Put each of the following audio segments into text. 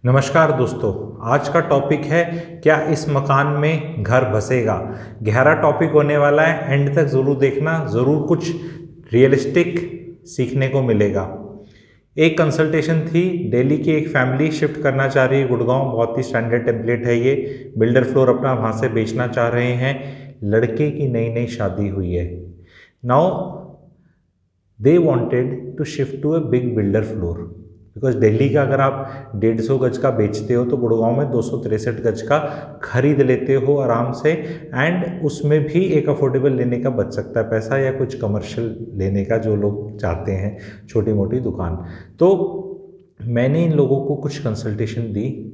नमस्कार दोस्तों, आज का टॉपिक है क्या इस मकान में घर बसेगा। गहरा टॉपिक होने वाला है, एंड तक ज़रूर देखना, ज़रूर कुछ रियलिस्टिक सीखने को मिलेगा। एक कंसल्टेशन थी, दिल्ली की एक फैमिली शिफ्ट करना चाह रही है गुड़गांव। बहुत ही स्टैंडर्ड टेम्पलेट है ये। बिल्डर फ्लोर अपना वहाँ से बेचना चाह रहे हैं। लड़के की नई नई शादी हुई है। Now they wanted to shift to a big builder floor, because Delhi का अगर आप 150 गज का बेचते हो तो गुड़गांव में 263 गज का खरीद लेते हो आराम से। एंड उसमें भी एक अफोर्डेबल लेने का बच सकता है पैसा, या कुछ कमर्शियल लेने का जो लोग चाहते हैं, छोटी मोटी दुकान। तो मैंने इन लोगों को कुछ कंसल्टेशन दी,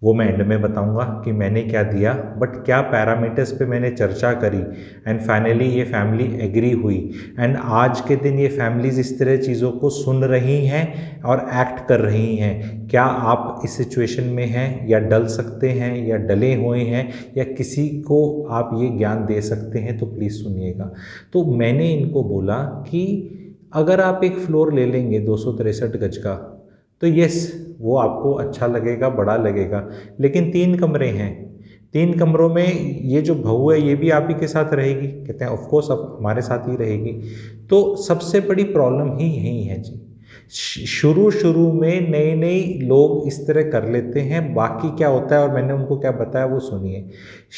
वो मैं एंड में बताऊंगा कि मैंने क्या दिया, बट क्या पैरामीटर्स पे मैंने चर्चा करी। एंड फाइनली ये फैमिली एग्री हुई। एंड आज के दिन ये फैमिलीज़ इस तरह चीज़ों को सुन रही हैं और एक्ट कर रही हैं। क्या आप इस सिचुएशन में हैं, या डल सकते हैं, या डले हुए हैं, या किसी को आप ये ज्ञान दे सकते हैं, तो प्लीज़ सुनिएगा। तो मैंने इनको बोला कि अगर आप एक फ्लोर ले लेंगे 263 गज का, तो यस वो आपको अच्छा लगेगा, बड़ा लगेगा, लेकिन 3 कमरे हैं। 3 कमरों में ये जो बहू है ये भी आप ही के साथ रहेगी। कहते हैं ऑफ कोर्स अब हमारे साथ ही रहेगी। तो सबसे बड़ी प्रॉब्लम ही यही है जी। शुरू शुरू में नए नए लोग इस तरह कर लेते हैं। बाकी क्या होता है और मैंने उनको क्या बताया वो सुनिए।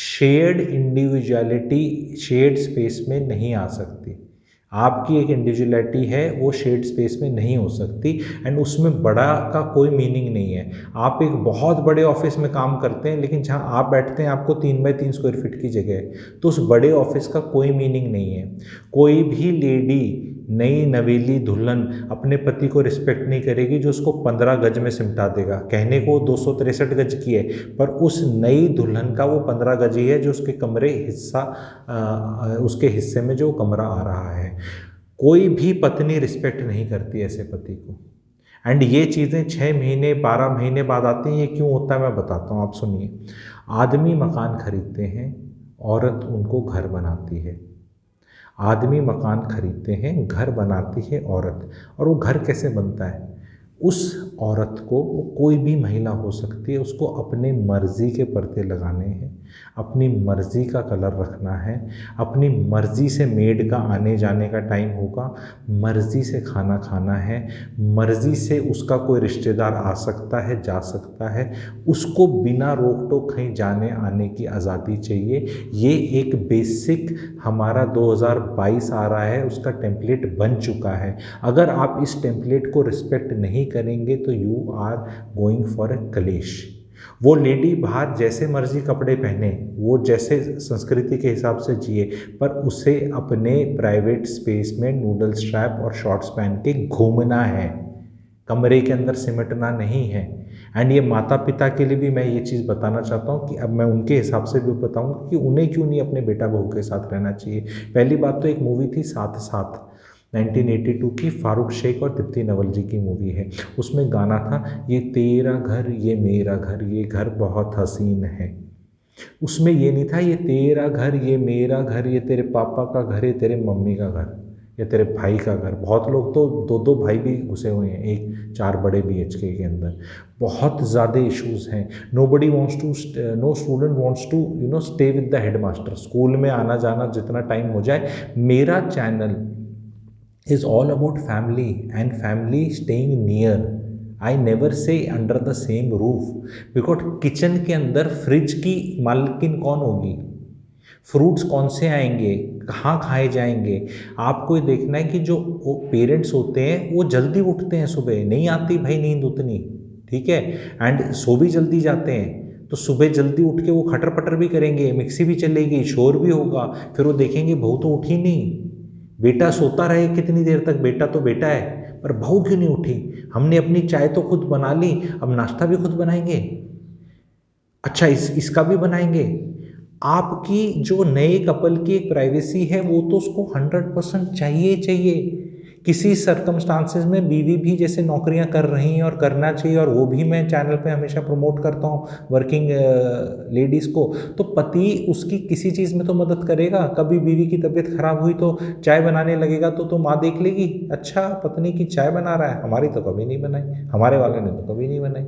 शेयर्ड इंडिविजुअलिटी शेयर्ड स्पेस में नहीं आ सकती। आपकी एक इंडिविजुअलिटी है वो शेड स्पेस में नहीं हो सकती। एंड उसमें बड़ा का कोई मीनिंग नहीं है। आप एक बहुत बड़े ऑफिस में काम करते हैं, लेकिन जहाँ आप बैठते हैं आपको 3 बाई 3 स्क्वायर फीट की जगह है, तो उस बड़े ऑफिस का कोई मीनिंग नहीं है। कोई भी लेडी, नई नवेली दुल्हन अपने पति को रिस्पेक्ट नहीं करेगी जो उसको 15 गज में सिमटा देगा। कहने को 263 गज की है, पर उस नई दुल्हन का वो 15 गज ही है जो उसके उसके हिस्से में जो कमरा आ रहा है। कोई भी पत्नी रिस्पेक्ट नहीं करती ऐसे पति को। एंड ये चीज़ें 6 महीने 12 महीने बाद आती हैं। ये क्यों होता है मैं बताता हूँ, आप सुनिए। आदमी मकान खरीदते हैं, औरत उनको घर बनाती है। आदमी मकान खरीदते हैं, घर बनाती है औरत। और वो घर कैसे बनता है? उस औरत को, वो कोई भी महिला हो सकती है, उसको अपने मर्ज़ी के पर्दे लगाने हैं, अपनी मर्ज़ी का कलर रखना है, अपनी मर्ज़ी से मेड का आने जाने का टाइम होगा, मर्ज़ी से खाना खाना है, मर्ज़ी से उसका कोई रिश्तेदार आ सकता है, जा सकता है, उसको बिना रोक टोक कहीं जाने आने की आज़ादी चाहिए। ये एक बेसिक हमारा 2022 आ रहा है, उसका टेम्पलेट बन चुका है। अगर आप इस टेम्पलेट को रिस्पेक्ट नहीं करेंगे तो you are going for a कलेश। वो लेडी बाहर जैसे मर्जी कपड़े पहने, वो जैसे संस्कृति के हिसाब से जिए, पर उसे अपने प्राइवेट स्पेस में नूडल स्ट्रैप और शॉर्ट्स पहन के घूमना है, कमरे के अंदर सिमटना नहीं है। एंड ये माता पिता के लिए भी मैं ये चीज़ बताना चाहता हूँ कि अब मैं उनके हिसाब से भी बताऊँगा कि उन्हें क्यों नहीं अपने बेटा बहू के साथ रहना चाहिए। पहली बात तो एक मूवी थी साथ साथ, 1982 की, फारूक शेख और दीप्ति नवल जी की मूवी है। उसमें गाना था, ये तेरा घर ये मेरा घर, ये घर बहुत हसीन है। उसमें ये नहीं था ये तेरा घर ये मेरा घर, ये तेरे पापा का घर, ये तेरे मम्मी का घर, या तेरे भाई का घर। बहुत लोग तो 2-2 भाई भी घुसे हुए हैं एक 4 बड़े BHK के अंदर। बहुत ज़्यादा इश्यूज़ हैं। No student wants to stay with the headmaster. School में आना जाना जितना टाइम हो जाए। मेरा channel is all about family and family staying near. I never say under the same roof, because kitchen के अंदर फ्रिज की मालकिन कौन होगी, फ्रूट्स कौन से आएंगे, कहाँ खाए जाएंगे। आपको ये देखना है कि जो पेरेंट्स होते हैं वो जल्दी उठते हैं, सुबह नहीं आती भाई नींद उतनी, ठीक है, एंड सो भी जल्दी जाते हैं। तो सुबह जल्दी उठ के वो खटर पटर भी करेंगे, मिक्सी भी चलेगी, शोर भी होगा, फिर वो देखेंगे बहू तो उठी नहीं। बेटा सोता रहे कितनी देर तक, बेटा तो बेटा है, पर बहू क्यों नहीं उठी? हमने अपनी चाय तो खुद बना ली, अब नाश्ता भी खुद बनाएंगे, अच्छा इसका भी बनाएंगे। आपकी जो नए कपल की एक प्राइवेसी है वो तो उसको 100% चाहिए चाहिए। किसी सर्कमस्टांसेस में बीवी भी जैसे नौकरियां कर रही हैं और करना चाहिए, और वो भी मैं चैनल पे हमेशा प्रमोट करता हूँ वर्किंग लेडीज़ को। तो पति उसकी किसी चीज़ में तो मदद करेगा। कभी बीवी की तबीयत खराब हुई तो चाय बनाने लगेगा तो माँ देख लेगी, अच्छा पत्नी की चाय बना रहा है, हमारी तो कभी नहीं बनाई, हमारे वाले ने तो कभी नहीं बनाई।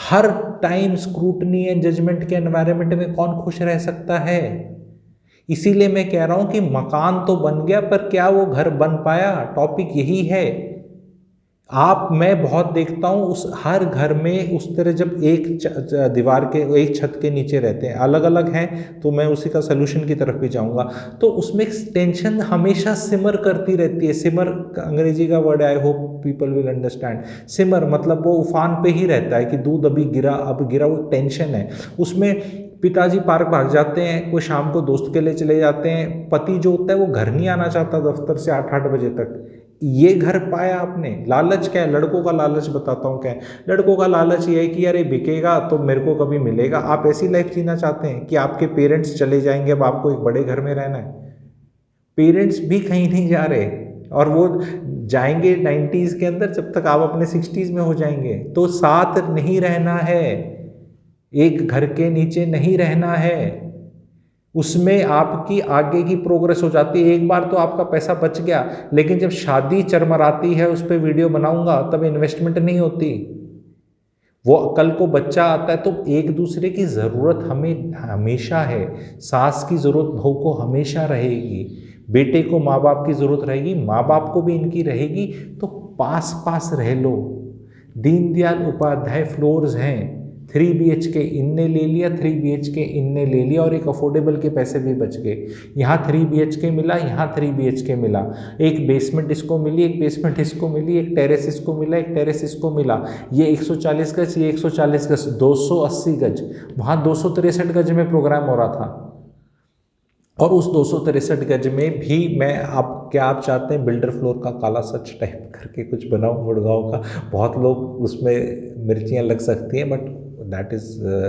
हर टाइम स्क्रूटनी एंड जजमेंट के एनवायरनमेंट में कौन खुश रह सकता है? इसीलिए मैं कह रहा हूं कि मकान तो बन गया, पर क्या वो घर बन पाया? टॉपिक यही है। मैं बहुत देखता हूं उस हर घर में उस तरह, जब एक दीवार के, एक छत के नीचे रहते हैं, अलग अलग हैं, तो मैं उसी का सोल्यूशन की तरफ भी जाऊंगा, तो उसमें टेंशन हमेशा सिमर करती रहती है। सिमर अंग्रेजी का वर्ड है, I hope people will understand. Simmer मतलब वो उफान पे ही रहता है कि दूध अभी गिरा, अब गिरा, वो टेंशन है उसमें। पिताजी पार्क भाग जाते हैं, कोई शाम को दोस्त के लिए चले जाते हैं, पति जो होता है वो घर नहीं आना चाहता दफ्तर से 8-8 बजे तक। ये घर पाया आपने। लालच क्या है? लड़कों का लालच बताता हूँ क्या है। लड़कों का लालच ये है कि अरे बिकेगा तो मेरे को कभी मिलेगा। आप ऐसी लाइफ जीना चाहते हैं कि आपके पेरेंट्स चले जाएंगे, अब आपको एक बड़े घर में रहना है? पेरेंट्स भी कहीं नहीं जा रहे, और वो जाएंगे 90s के अंदर, जब तक आप अपने 60s में हो जाएंगे। तो साथ नहीं रहना है, एक घर के नीचे नहीं रहना है, उसमें आपकी आगे की प्रोग्रेस हो जाती है। एक बार तो आपका पैसा बच गया, लेकिन जब शादी चरमराती है, उस पर वीडियो बनाऊंगा, तब इन्वेस्टमेंट नहीं होती। वो कल को बच्चा आता है, तो एक दूसरे की ज़रूरत हमें हमेशा है। सास की ज़रूरत बहू को हमेशा रहेगी, बेटे को माँ बाप की ज़रूरत रहेगी, माँ बाप को भी इनकी रहेगी। तो पास पास रह लो। दीनदयाल उपाध्याय फ्लोर्स हैं, 3 BHK इनने ले लिया, 3 BHK इनने ले लिया, और एक अफोर्डेबल के पैसे भी बच गए। यहाँ 3 BHK मिला, यहाँ 3 BHK मिला, एक बेसमेंट इसको मिली, एक बेसमेंट इसको मिली, एक टेरेस इसको मिला, एक टेरेस इसको मिला। ये 140 गज, ये 140 गज, 280 गज। वहाँ 263 गज में प्रोग्राम हो रहा था, और उस 263 गज में भी मैं, आप चाहते हैं बिल्डर फ्लोर का काला सच टाइप करके कुछ बनाऊं गुड़गांव का? बहुत लोग उसमें मिर्चियाँ लग सकती हैं, but that is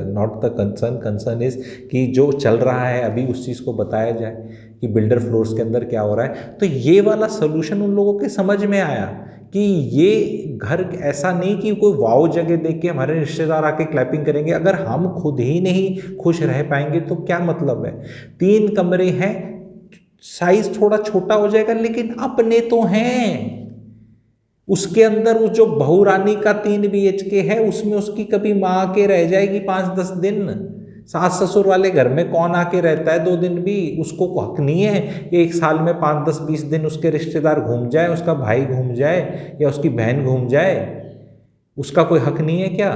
not the concern. Concern is कि जो चल रहा है अभी, उस चीज़ को बताया जाए कि बिल्डर फ्लोर्स के अंदर क्या हो रहा है। तो ये वाला सोल्यूशन उन लोगों के समझ में आया कि ये घर ऐसा नहीं कि कोई वाव जगह देख के हमारे रिश्तेदार आके क्लैपिंग करेंगे। अगर हम खुद ही नहीं खुश रह पाएंगे तो क्या मतलब है? 3 कमरे हैं, साइज थोड़ा छोटा हो जाएगा, लेकिन अपने तो हैं। उसके अंदर उस जो बहू रानी का 3 BHK है, उसमें उसकी कभी माँ आके रह जाएगी 5-10 दिन। सास ससुर वाले घर में कौन आके रहता है 2 दिन भी? उसको हक नहीं है कि एक साल में 5-10-20 दिन उसके रिश्तेदार घूम जाए, उसका भाई घूम जाए या उसकी बहन घूम जाए? उसका कोई हक नहीं है क्या?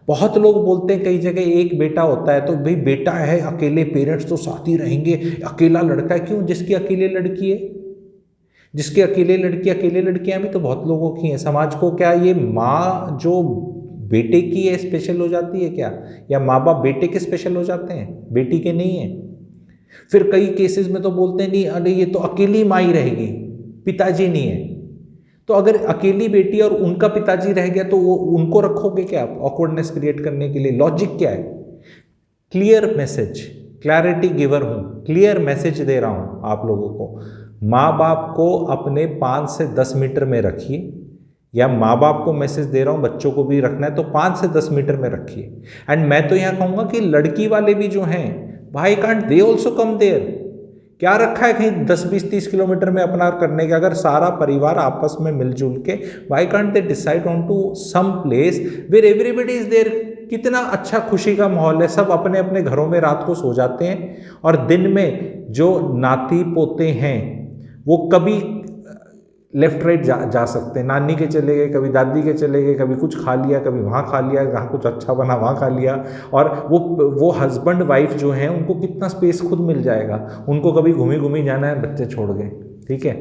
बहुत लोग बोलते हैं कई जगह एक बेटा होता है, तो भाई बेटा है, अकेले पेरेंट्स तो साथ ही रहेंगे, अकेला लड़का है। क्यों? जिसकी अकेले लड़की है, जिसके अकेले लड़की, अकेले लड़कियां भी तो बहुत लोगों की हैं। समाज को क्या ये माँ जो बेटे की है स्पेशल हो जाती है क्या? या माँ बाप बेटे के स्पेशल हो जाते हैं, बेटी के नहीं है? फिर कई केसेस में तो बोलते हैं नहीं, अरे ये तो अकेली माँ ही रहेगी, पिताजी नहीं है। तो अगर अकेली बेटी और उनका पिताजी रह गया, तो वो उनको रखोगे क्या ऑकवर्डनेस क्रिएट करने के लिए? लॉजिक क्या है? क्लियर मैसेज, क्लैरिटी गिवर हूं, क्लियर मैसेज दे रहा हूं आप लोगों को। माँ बाप को अपने 5 से 10 मीटर में रखिए, या माँ बाप को मैसेज दे रहा हूँ, बच्चों को भी रखना है तो 5 से 10 मीटर में रखिए। एंड मैं तो यहाँ कहूँगा कि लड़की वाले भी जो हैं, भाई can't they also come there? क्या रखा है कहीं 10-20-30 किलोमीटर में अपना करने के? अगर सारा परिवार आपस में मिलजुल के, why can't they decide on to some place where everybody is there? कितना अच्छा खुशी का माहौल है, सब अपने अपने घरों में रात को सो जाते हैं, और दिन में जो नाती पोते हैं वो कभी लेफ्ट राइट जा सकते हैं। नानी के चले गए, कभी दादी के चले गए, कभी कुछ खा लिया, कभी वहाँ खा लिया, जहाँ कुछ अच्छा बना वहाँ खा लिया। और वो हस्बैंड वाइफ जो हैं, उनको कितना स्पेस खुद मिल जाएगा। उनको कभी घूमी घूमी जाना है, बच्चे छोड़ गए, ठीक है,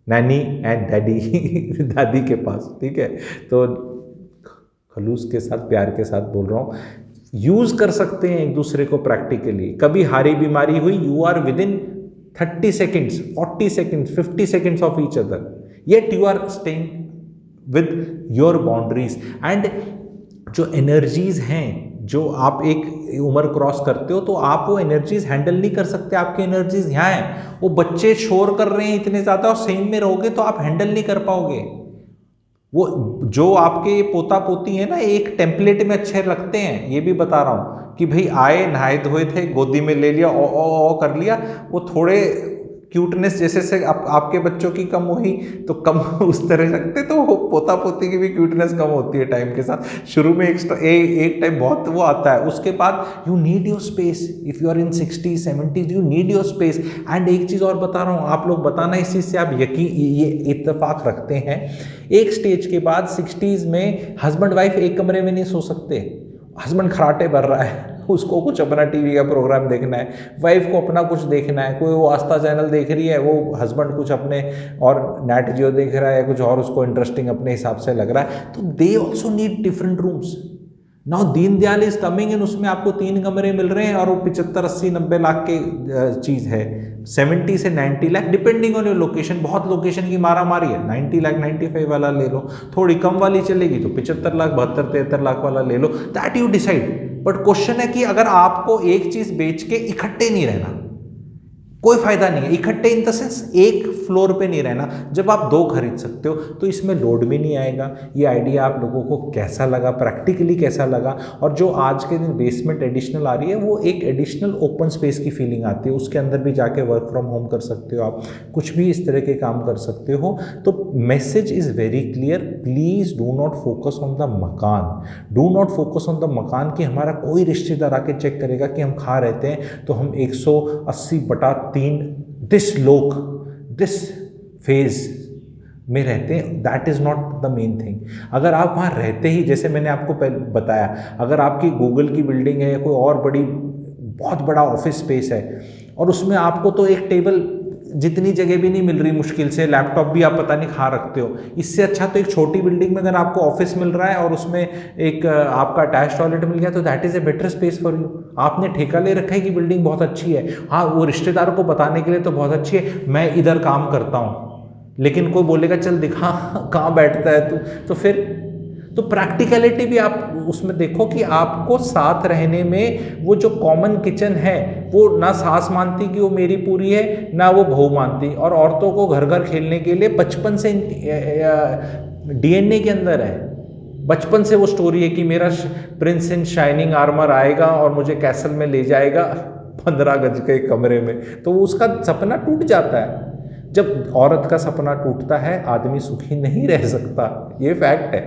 नैनी एंड डैडी दादी के पास, ठीक है। तो खलूस के साथ, प्यार के साथ बोल रहा हूँ, यूज़ कर सकते हैं एक दूसरे को प्रैक्टिकली। कभी हारी बीमारी हुई, you are within 30 seconds, 40 seconds, 50 seconds of each other, yet you are staying with your boundaries। and जो एनर्जीज हैं, जो आप एक उम्र क्रॉस करते हो, तो आप वो एनर्जीज हैंडल नहीं कर सकते। आपकी एनर्जीज यहाँ है, वो बच्चे शोर कर रहे हैं इतने ज़्यादा, और सेम में रहोगे तो आप हैंडल नहीं कर पाओगे। वो जो आपके पोता पोती है ना, एक टेम्पलेट में अच्छे लगते हैं, ये भी बता रहा हूँ कि भाई आए, नहाए धोए थे, गोदी में ले लिया, ओ कर लिया, वो थोड़े क्यूटनेस जैसे से आपके बच्चों की कम हुई तो कम उस तरह रखते, तो पोता पोती की भी क्यूटनेस कम होती है टाइम के साथ। शुरू में एक टाइम बहुत वो आता है, उसके बाद you need your space. If you are in 60s 70s you need your space. And एक चीज़ और बता रहा हूँ, आप लोग बताना इस चीज़ से आप ये इत्तेफाक रखते हैं, एक स्टेज के बाद 60s में हस्बैंड वाइफ एक कमरे में नहीं सो सकते। हस्बैंड खराटे भर रहा है, उसको कुछ अपना टीवी का प्रोग्राम देखना है, वाइफ को अपना कुछ देखना है, कोई वो आस्था चैनल देख रही है, वो हस्बैंड कुछ अपने और नेट जियो देख रहा है, कुछ और उसको इंटरेस्टिंग अपने हिसाब से लग रहा है। तो they also need different rooms. Now Deen Dayal is coming in, उसमें आपको 3 कमरे मिल रहे हैं और वो 75, 80, 90 लाख की चीज़ है। 70 से 90 lakh depending on your location, बहुत लोकेशन की मारा मारी है। 90 लाख 95 वाला ले लो, थोड़ी कम वाली चलेगी तो 75 लाख 72, 73 लाख वाला ले लो, that you decide. But question है कि अगर आपको एक चीज़ बेच के इकट्ठे नहीं रहना, कोई फायदा नहीं है। इकट्ठे इन द सेंस एक फ्लोर पे नहीं रहना, जब आप 2 खरीद सकते हो तो इसमें लोड भी नहीं आएगा। ये आइडिया आप लोगों को कैसा लगा, प्रैक्टिकली कैसा लगा? और जो आज के दिन बेसमेंट एडिशनल आ रही है, वो एक एडिशनल ओपन स्पेस की फीलिंग आती है, उसके अंदर भी जाके वर्क फ्रॉम होम कर सकते हो आप, कुछ भी इस तरह के काम कर सकते हो। तो message is very clear, please do not focus on the makaan, do not focus on the makaan कि हमारा कोई रिश्तेदार आके चेक करेगा कि हम खा रहते हैं तो हम 180/3 दिस फेज में रहते हैं। That is not the main thing. अगर आप वहाँ रहते ही, जैसे मैंने आपको पहले बताया, अगर आपकी गूगल की बिल्डिंग है या कोई और बहुत बड़ा ऑफिस स्पेस है और उसमें आपको तो एक टेबल जितनी जगह भी नहीं मिल रही, मुश्किल से लैपटॉप भी आप पता नहीं कहाँ रखते हो, इससे अच्छा तो एक छोटी बिल्डिंग में अगर आपको ऑफिस मिल रहा है और उसमें एक आपका अटैच टॉयलेट मिल गया तो that is a better space for you. आपने ठेका ले रखा है कि बिल्डिंग बहुत अच्छी है, हाँ वो रिश्तेदारों को बताने के लिए तो बहुत अच्छी है, मैं इधर काम करता हूँ, लेकिन कोई बोलेगा चल दिखा कहाँ बैठता है तू, तो फिर तो प्रैक्टिकलिटी भी आप उसमें देखो कि आपको साथ रहने में वो जो कॉमन किचन है वो ना सास मानती कि वो मेरी पूरी है, ना वो बहू मानती। और औरतों को घर घर खेलने के लिए बचपन से डीएनए के अंदर है, बचपन से वो स्टोरी है कि मेरा प्रिंस इन शाइनिंग आर्मर आएगा और मुझे कैसल में ले जाएगा 15 गज के कमरे में, तो उसका सपना टूट जाता है। जब औरत का सपना टूटता है आदमी सुखी नहीं रह सकता, ये फैक्ट है।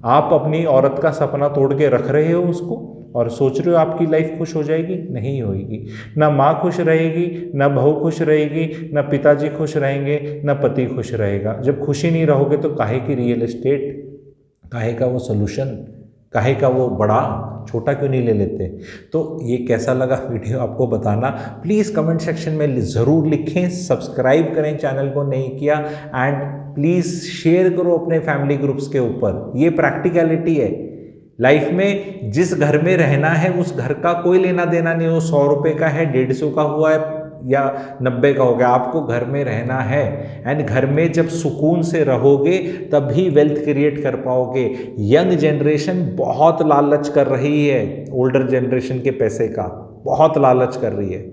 आप अपनी औरत का सपना तोड़ के रख रहे हो उसको और सोच रहे हो आपकी लाइफ खुश हो जाएगी, नहीं होगी। ना माँ खुश रहेगी, ना बहू खुश रहेगी, ना पिताजी खुश रहेंगे, ना पति खुश रहेगा। जब खुशी नहीं रहोगे तो काहे की रियल एस्टेट, काहे का वो सोल्यूशन, काहे का वो बड़ा, छोटा क्यों नहीं ले लेते? तो ये कैसा लगा वीडियो आपको बताना, प्लीज़ कमेंट सेक्शन में ज़रूर लिखें। सब्सक्राइब करें चैनल को नहीं किया, एंड प्लीज़ शेयर करो अपने फैमिली ग्रुप्स के ऊपर। ये प्रैक्टिकलिटी है लाइफ में, जिस घर में रहना है उस घर का कोई लेना देना नहीं हो, 100 रुपये का है, 150 का हुआ है या 90 का हो गया, आपको घर में रहना है। एंड घर में जब सुकून से रहोगे तभी वेल्थ क्रिएट कर पाओगे। यंग जनरेशन बहुत लालच कर रही है, ओल्डर जनरेशन के पैसे का बहुत लालच कर रही है,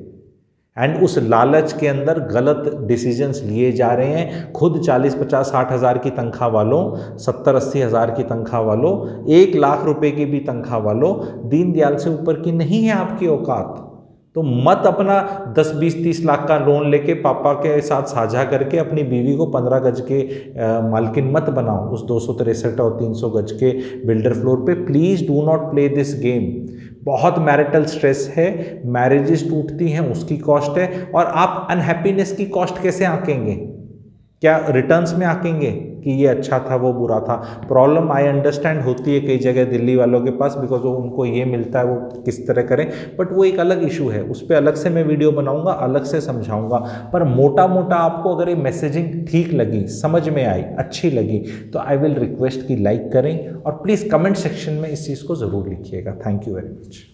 एंड उस लालच के अंदर गलत डिसीजंस लिए जा रहे हैं। खुद 40, 50, 60 हज़ार की तनख्वाह वालों, 70, 80 हज़ार की तनख्वाह वालों, 1 लाख रुपए की भी तनख्वाह वालों, दीनदयाल से ऊपर की नहीं है आपकी औकात। तो मत अपना 10, 20, 30 लाख का लोन लेके पापा के साथ साझा करके अपनी बीवी को 15 गज के मालकिन मत बनाओ उस 263 और 300 गज के बिल्डर फ्लोर पे। Please do not play this game. बहुत मैरिटल स्ट्रेस है, मैरिजेस टूटती हैं, उसकी कॉस्ट है। और आप अनहैप्पीनेस की कॉस्ट कैसे आंकेंगे? क्या रिटर्न्स में आंकेंगे कि ये अच्छा था वो बुरा था? प्रॉब्लम आई अंडरस्टैंड होती है कई जगह दिल्ली वालों के पास, बिकॉज वो उनको ये मिलता है, वो किस तरह करें, बट वो एक अलग इशू है, उस पर अलग से मैं वीडियो बनाऊंगा, अलग से समझाऊंगा। पर मोटा मोटा आपको अगर ये मैसेजिंग ठीक लगी, समझ में आई, अच्छी लगी, तो आई विल रिक्वेस्ट कि लाइक करें और प्लीज़ कमेंट सेक्शन में इस चीज़ को ज़रूर लिखिएगा। Thank you very much.